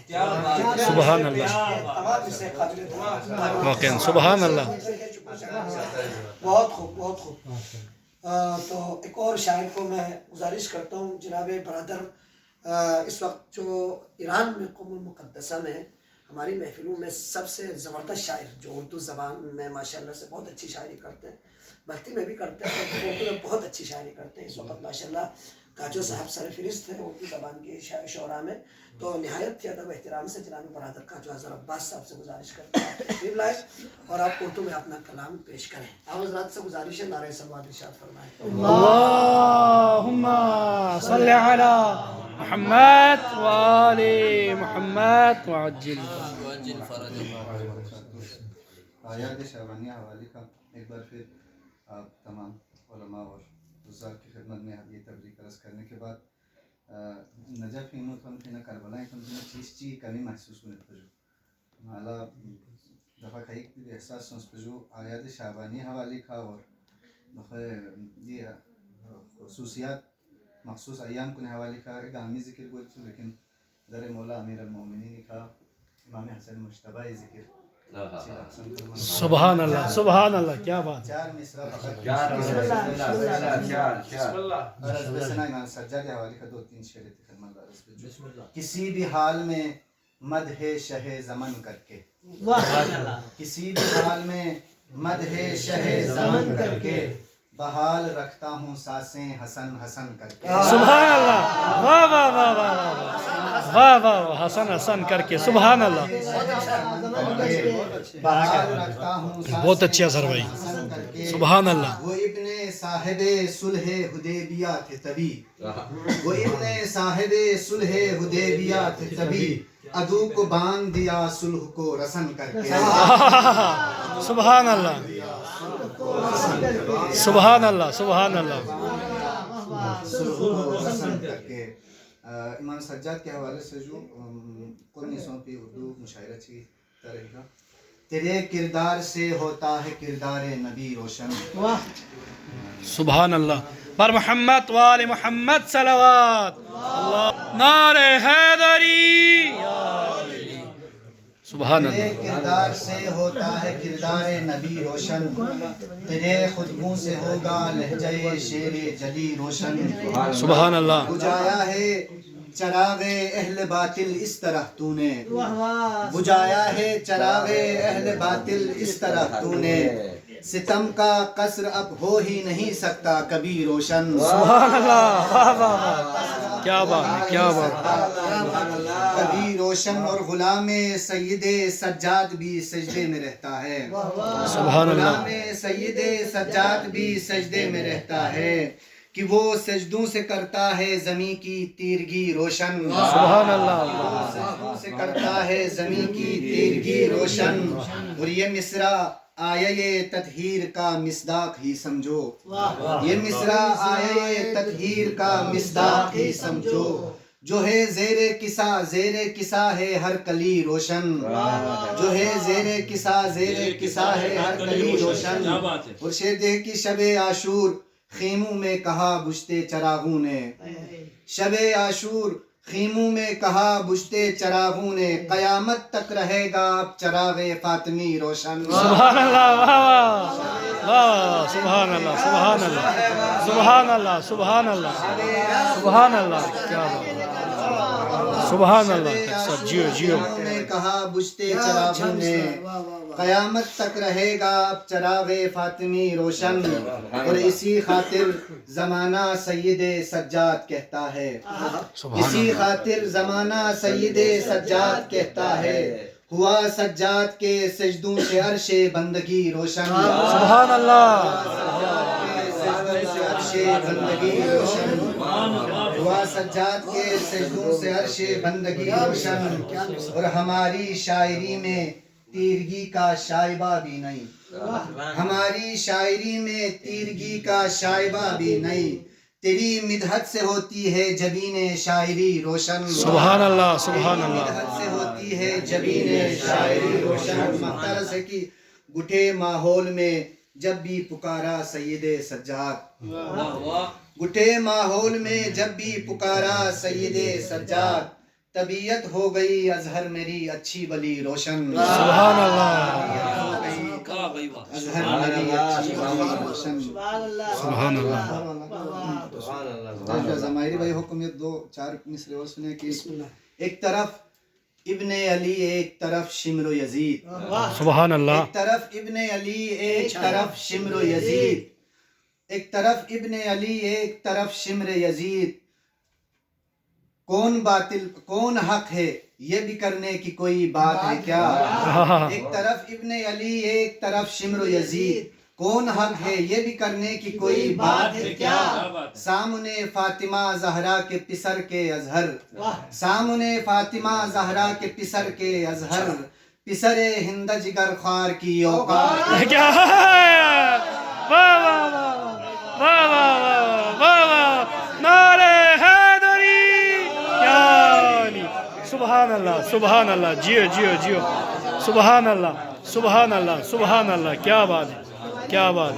سبحان اللہ واقعا سبحان اللہ بہت خوب بہت خوب. تو ایک اور شاعر کو میں گزارش کرتا ہوں جناب برادر اس وقت جو ایران میں قم المقدسہ میں ہماری محفلوں میں سب سے زبردست شاعر جو اردو زبان میں ماشاءاللہ سے بہت اچھی شاعری کرتے ہیں، بھکتی میں بھی کرتے ہیں، اردو میں بہت اچھی شاعری کرتے ہیں. اس وقت ماشاءاللہ کاجو صاحب سر فہرست ہیں اردو زبان کے شعراء میں. تو نہایت ہی ادب و احترام سے جناب برادر کاجو اظہر عباس صاحب سے گزارش کرتے ہیں آپ تشریف لائیں اور آپ اردو میں اپنا کلام پیش کریں. آپ حضرات سے گزارش ہے نعرہ صلوات ارشاد فرمائیں. اللہم صلی علی محمد وآل محمد وعجل آیات شعبانیہ حوالے کا ایک بار پھر آپ تمام علماء اور حضار کی خدمت میں یہ تبریک عرض کرنے کے بعد نجف ہی تھن پھر کربلا تھن پھر چیز چی کمی محسوس ہونے پجو مالا دفعہ کئی احساس سنس پجو آیات شعبانیہ حوالے کا اور دفعہ یہ خصوصیات مخصوص ایام کن حوالے کا ایک عامی ذکر گوئی تھو لیکن در مولا امیر المومنین کا امام حسن مجتبہ ذکر سبحان اللہ سبحان اللہ کیا بات ہے. چار مصرع امام سجاد کے حوالے کا دو تین شعر خدمت. کسی بھی حال میں مدح شہ زمن کر کے، کسی بھی حال میں مدح شہ زمن کر کے بحال رکھتا ہوں سانسیں حسن حسن کر کے. سبحان اللہ واہ واہ واہ واہ واہ واہ حسن حسن کر کے سبحان اللہ بحال رکھتا ہوں بہت اچھی اثر بھائی سبحان اللہ. وہ ابن صاحب صلح حدیبیہ تھے تبھی، وہ ابن صاحب صلح حدیبیہ تھے تبھی عدو کو باندھ دیا صلح کو رسن کر کے. سبحان اللہ سبحان اللہ سبحان اللہ. صلح کو رسن کر کے. امام سجاد کے حوالے سے جو قرنی سوں کی اردو مشاعرہ چی طرح تیرے کردار سے ہوتا ہے کردار نبی روشن. سبحان اللہ پر محمد وآل محمد صلوات اللہ نعرہ حیدری سبحان تیرے اللہ. کردار سے ہوتا ہے کردار نبی روشن، تیرے خطبوں سے ہوگا لہجہ شیر جلی روشن. سبحان اللہ بجایا ہے چراغ اہل باطل اس طرح تو نے، بجایا ہے چراغ اہل باطل اس طرح تو نے، ستم کا قصر اب ہو ہی نہیں سکتا کبھی روشن. سبحان اللہ واہ واہ واہ کیا بات ہے کیا بات ہے. کبھی روشن اور غلام سید سجاد بھی سجدے میں رہتا ہے. سبحان اللہ غلام سید سجاد بھی سجدے میں رہتا ہے کہ وہ سجدوں سے کرتا ہے زمین کی تیرگی روشن. سبحان اللہ سجدوں سے کرتا ہے زمین کی تیرگی روشن. اور یہ مصرع آیہ تطہیر کا مصداق ہی سمجھو، یہ مصرع آیہ تطہیر کا مصداق ہی سمجھو. جو ہے زیر کسا ہے ہر کلی روشن، جو ہے زیر کسا ہے ہر کلی روشن. اور شعر دیکھ کی شب عاشور خیموں میں کہا بجھتے چراغوں نے، شب عاشور خیموں میں کہا بجھتے چراغوں نے، قیامت تک رہے گا اب چراغ فاطمی روشن. سبحان اللہ واہ واہ سبحان اللہ سبحان اللہ سبحان اللہ سبحان اللہ سبحان اللہ کیا بات سبحان اللہ. جیو جیو نے کہا بجھتے چراغوں نے، قیامت تک رہے گا اب چراغ فاطمی روشن. اور اسی خاطر زمانہ سید سجاد کہتا ہے، اسی خاطر زمانہ سید سجاد کہتا ہے، ہوا سجاد کے سجدوں سے عرش بندگی روشن. سبحان اللہ عرش بندگی روشن، ہوا سجاد کے سجدوں سے عرش بندگی روشن. اور ہماری شاعری میں تیرگی کا شائبہ بھی نہیں، ہماری شاعری میں تیرگی کا شائبہ بھی نہیں، تیری مدحت سے ہوتی ہے جبین شاعری روشن. سبحان اللہ سبحان اللہ مدحت سے ہوتی ہے جبین شاعری روشن. مختلف ہے کہ گٹھے ماحول میں جب بھی پکارا سید سجاد، گٹھے ماحول میں جب بھی پکارا سید سجاد، طبیعت ہو گئی ازہر میری اچھی بلی روشن سبحان اللہ ازہر میری اچھی بلی روشن سبحان اللہ زمائری بھائی حکم یہ دو چار مصرے اور سنے کہ بسم اللہ ایک طرف ابن علی ایک طرف شمر و یزید سبحان اللہ ایک طرف ابن علی ایک طرف شمر و یزید ایک طرف ابن علی ایک طرف شمر یزید کون باطل کون حق ہے یہ بھی کرنے کی کوئی بات ہے کیا ایک طرف ابن علی ایک طرف شمر و یزید کون حق ہے یہ بھی کرنے کی کوئی بات ہے کیا سامنے فاطمہ زہرا کے پسر کے اظہر سامنے فاطمہ زہرا کے پسر کے اظہر پسر ہند جگر خوار کی اوقات کیا واہ واہ واہ واہ واہ واہ نعرہ حیدری کیا نہیں سبحان اللہ سبحان اللہ جیو جیو جیو سبحان اللہ سبحان اللہ سبحان اللہ کیا بات ہے کیا بات ہے